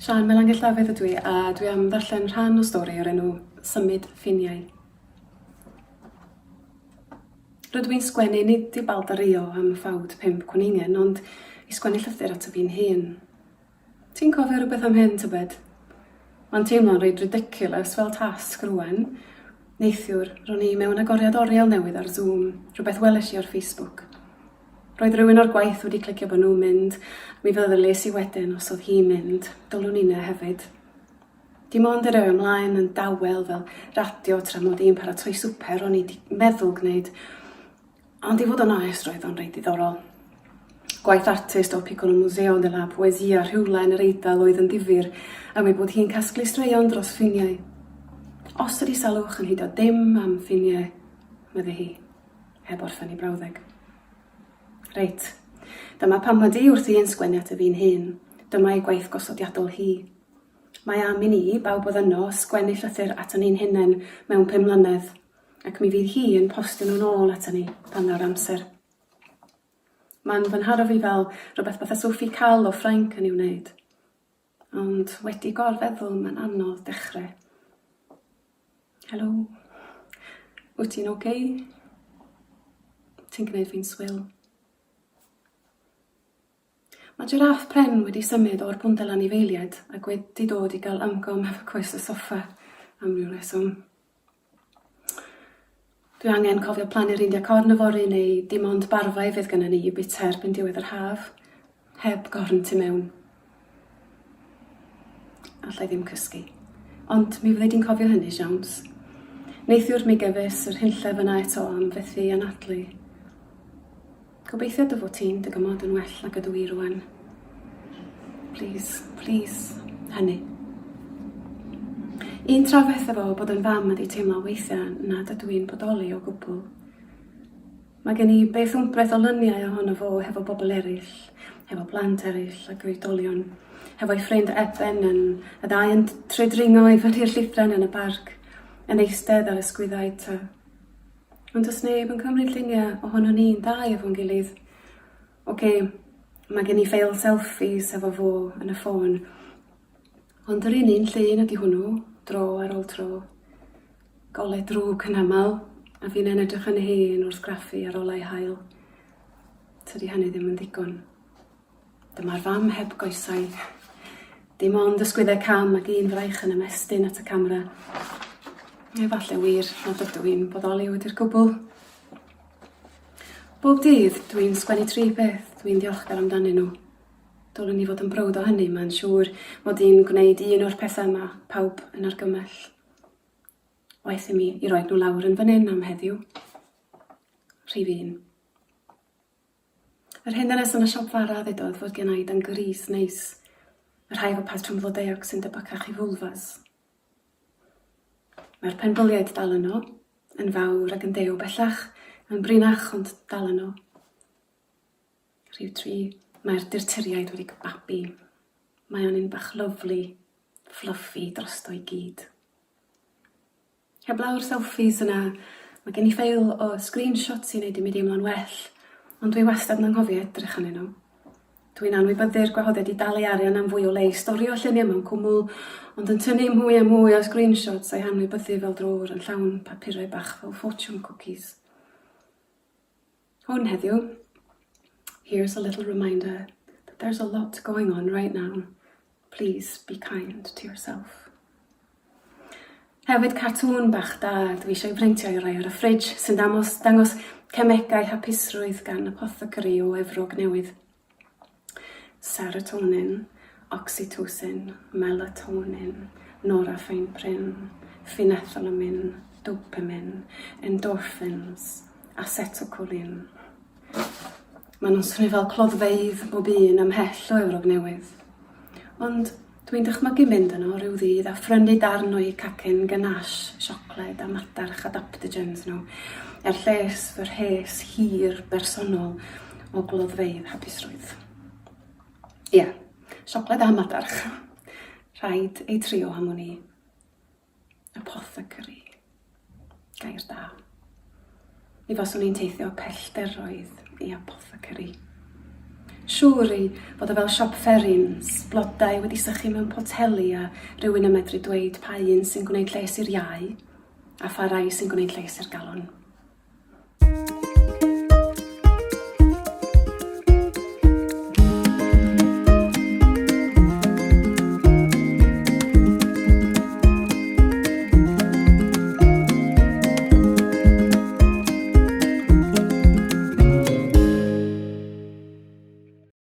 Sian Melangell Dafydd ydw I, a dwi am ddarllen rhan o stori o'r enw Symud Ffiniau. Rydw i'n sgwennu nid i baldario am ffawd 5 cwningen, ond i sgwennu llythyr at y fi'n hun. Ti'n cofio rhywbeth am hyn, tybed? Mae'n teimlo'n reid ridiculous fel tasg rwan. Neithiwr, ro'n i mewn agoriad oriel newydd ar Zoom, rhywbeth weles i ar Facebook. Roedd rhywun o'r gwaith wedi clicio bod nhw'n mynd, mi feddylis i wedyn os oedd hi'n mynd, dylwn i'n hefyd. Dim ond yr ymlaen yn dawel fel radio tra mod i'n paratoi swper o'n i wedi meddwl gwneud, ond i fod yn oes roedd o'n reid diddorol. Gwaith artist o Piccolo Museo della Poesia rhywle yn yr Eidal oedd yn difyr am ei bod hi'n casglu straeon dros ffiniau. Os ydi salwch yn heidio dim am ffiniau, medde hi, heb orffen i brawddeg. Reit, dyma pam ydi wrth i'n sgwennu at y fi'n hun. Dyma ei gwaith gosodiadol hi. Mae am i ni, bawb oedd yno, sgwennu llythyr at ni'n hunain mewn 5 mlynedd, ac mi fydd hi yn postio nhw'n ôl at ni pan nawr amser. Mae'n fy nharo fi fel rhywbeth fatha Sophie Calle o Ffrainc yn ei wneud. Ond wedi gorfeddwl mae'n anodd dechrau. Helo, wyt ti'n okay? Ti'n gwneud fi'n swil. Mae Giraff Pren wedi symud o'r bwndel anifeiliaid ac wedi dod i gael ymgom efo coes y soffa am ryw reswm. Dwi angen cofio plannu'r India corn yfory neu dim ond barfau fydd gyda ni i bita erbyn diwedd yr haf, heb gorn tu mewn. Allai ddim cysgu, ond mi fyddai di'n cofio hynny, Siawns. Neithiwr mi gefus yr hynllef yna eto am fethu anadlu. Gobeithio dy fod ti'n dy gymod yn well nag ydw i rwan. Please, hynny. Un trafferth efo bod yn fam ydi teimlo weithiau nad ydw i'n bodoli o gwbl. Mae gen i beth wmbreth o lyniau ohono fo hefo bobl eraill, hefo plant eraill ac oedolion, hefo'i ffrind Eben yn y ddau yn trydringo i fyny'r llithren yn y barc, yn eistedd ar ysgwyddau ta. Ond os neb yn cymryd lluniau ohono ni'n dau efo'n gilydd. Mae gen i ffeil selfies efo fo yn y ffôn. Ond yr un llun ydi hwnnw, dro ar ôl tro. Golau drwg yn aml, a fi'n edrych yn hen wrth graffu ar ôl ei hael. Tydi hynny ddim yn ddigon. Dyma'r fam heb goesau. Dim ond ysgwyddau cam ac un fraich yn ymestyn at y camera. Efallai wir nad ydw i'n bodoli wedi'r cwbl. Bob dydd dwi'n sgwennu 3 beth dwi'n ddiolchgar amdanyn nhw. Dylwn i fod yn browd o hynny, mae'n siŵr mod i'n gwneud un o'r pethau yma pawb yn argymell. Waeth i mi i roi nhw lawr yn fan hyn am heddiw. Rhif 1. Yr hyn dynes yn y siop fara ddedodd fod gen i dan gris neis. Yr rhai efo patrwm flodeuog sy'n debygach i fwlfas. Mae'r penbyliaid dal yno, yn fawr ac yn dew bellach, yn brinach ond dal yno. Rhif 3. Mae'r dirturiaid wedi gybabu. Mae o'n un bach lyflu, fluffy drosto i gyd. Heblaw'r selfies yna, mae gen i ffeil o screenshots i wneud i mi deimlo'n well, ond dwi wastad yn anghofio edrych arnyn nhw. Dwi'n anwybyddu'r gwahoddiad i dalu arian am fwy o le i storio lluniau mewn cwmwl, ond yn tynnu mwy a mwy o screenshots a'i anwybyddu fel drwr yn llawn papurau bach fel fortune cookies. Hwn heddiw. Here's a little reminder that there's a lot going on right now. Please be kind to yourself. Hefyd cartŵn bach da dwi eisiau brintio i roi ar y ffridge sy'n dangos cemegau hapusrwydd gan apothecary o Efrog Newydd. Serotonin, oxytocin, melatonin, norepinephrine, phenethylamine, dopamine, endorphins, acetylcholine. Maen nhw'n swnio fel cloddfeydd bob un ymhell o Efrog Newydd. Ond dwi'n dychmygu mynd yno rhyw ddydd a phrynu darn o'i cacen ganache, siocled a madarch adaptogens nhw, er lles fy rhes hir bersonol o gloddfeydd hapusrwydd. Siocled a madarch. Rhaid ei trio am hwn i. Apothecary. Gair da. Mi faswn i'n teithio pellteroedd i apothecary. Siŵr i fod o fel siop fferins, blodau wedi sychu mewn poteli a rhywun yn medru dweud pa un sy'n gwneud lles i'r iau a pha rai sy'n gwneud lles i'r galon.